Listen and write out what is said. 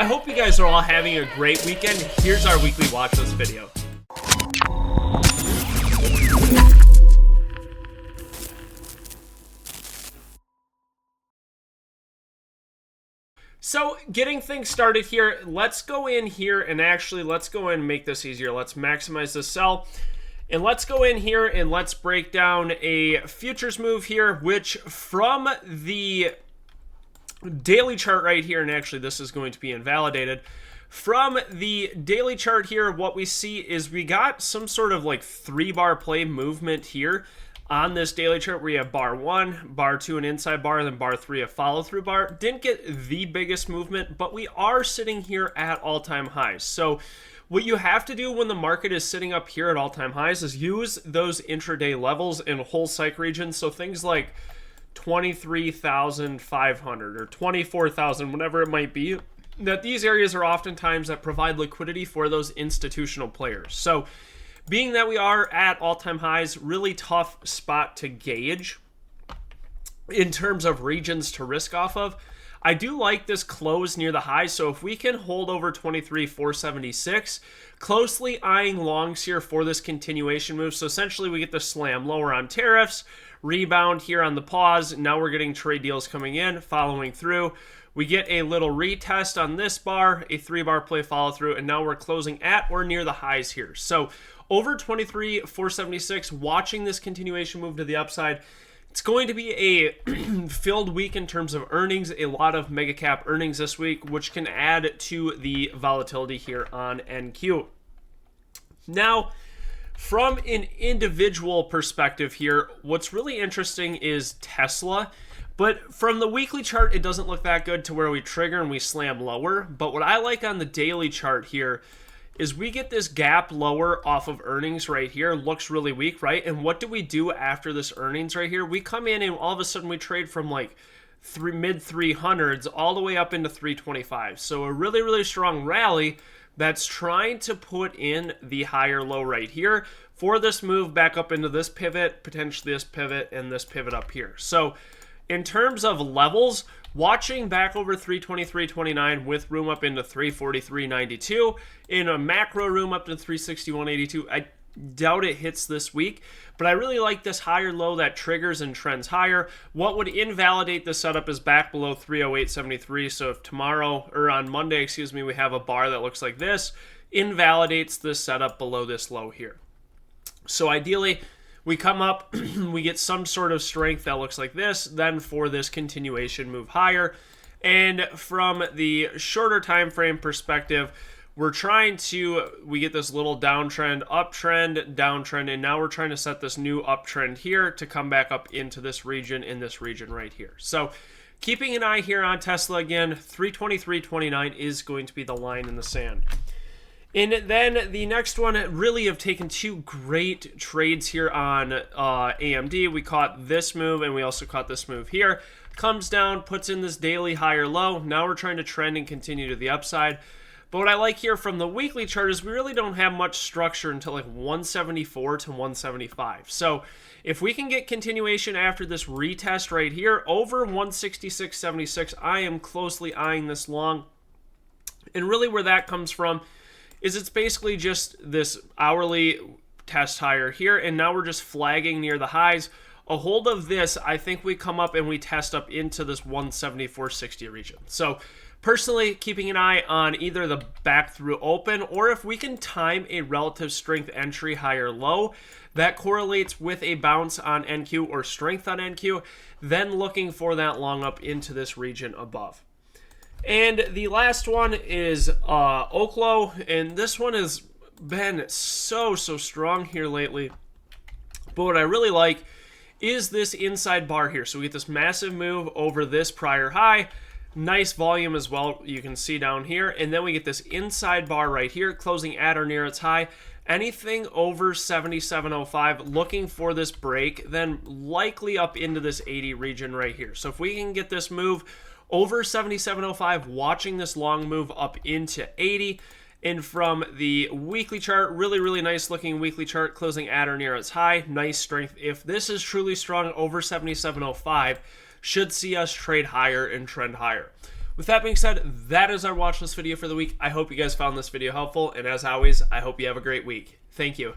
I hope you guys are all having a great weekend. Here's our weekly watch list video. So getting things started here, let's go in here and let's go in and make this easier. Let's maximize the sell. And let's go in here and let's break down a futures move here, which from the daily chart right here, and actually this is going to be invalidated. From the daily chart here, what we see is we got some sort of like 3-bar play movement here on this daily chart where you have bar 1, bar 2 an inside bar, and then bar 3 a follow-through bar. Didn't get the biggest movement, but we are sitting here at all-time highs. So what you have to do when the market is sitting up here at all-time highs is use those intraday levels in whole cycle regions. So things like 23,500 or 24,000, whatever it might be, that these areas are oftentimes that provide liquidity for those institutional players. So being that we are at all-time highs, really tough spot to gauge in terms of regions to risk off of. I do like this close near the high, so if we can hold over 23,476, closely eyeing longs here for this continuation move. So essentially we get the slam lower on tariffs, rebound here on the pause. Now we're getting trade deals coming in, following through. We get a little retest on this bar, a 3-bar play follow through, and now we're closing at or near the highs here. So over 23,476, watching this continuation move to the upside. It's going to be a filled week in terms of earnings, a lot of mega cap earnings this week, which can add to the volatility here on NQ. Now, from an individual perspective here, what's really interesting is Tesla. But from the weekly chart, it doesn't look that good to where we trigger and we slam lower. But what I like on the daily chart here is we get this gap lower off of earnings right here. Looks really weak, right? And what do we do after this earnings right here? We come in and all of a sudden we trade from like mid 300s all the way up into 325. So a really, really strong rally that's trying to put in the higher low right here for this move back up into this pivot, potentially this pivot, and this pivot up here. So in terms of levels, watching back over 323.29 with room up into 343.92, in a macro room up to 361.82. I doubt it hits this week, but I really like this higher low that triggers and trends higher. What would invalidate the setup is back below 308.73. So if tomorrow, or on Monday, excuse me, we have a bar that looks like this, invalidates this setup below this low here. So ideally, we come up, we get some sort of strength that looks like this, then for this continuation move higher. And from the shorter time frame perspective, we get this little downtrend, uptrend, downtrend, and now we're trying to set this new uptrend here to come back up into this region, in this region right here. So keeping an eye here on Tesla again, 323.29 is going to be the line in the sand. And then the next one, really have taken two great trades here on AMD. We caught this move and we also caught this move here. Comes down, puts in this daily higher low. Now we're trying to trend and continue to the upside. But what I like here from the weekly chart is we really don't have much structure until like 174 to 175. So if we can get continuation after this retest right here over 166.76, I am closely eyeing this long. And really where that comes from is it's basically just this hourly test higher here, and now we're just flagging near the highs. A hold of this, I think we come up and we test up into this 174.60 region. So personally, keeping an eye on either the back through open, or if we can time a relative strength entry higher low, that correlates with a bounce on NQ or strength on NQ, then looking for that long up into this region above. And the last one is OKLO, and this one has been so strong here lately. But what I really like is this inside bar here. So we get this massive move over this prior high, nice volume as well, you can see down here, and then we get this inside bar right here, closing at or near its high. Anything over 77.05, looking for this break, then likely up into this 80 region right here. So if we can get this move over 77.05, watching this long move up into 80. And from the weekly chart, really nice looking weekly chart, closing at or near its high. Nice strength. If this is truly strong, over 77.05, should see us trade higher and trend higher. With that being said, that is our watch list video for the week. I hope you guys found this video helpful, and as always, I hope you have a great week. Thank you.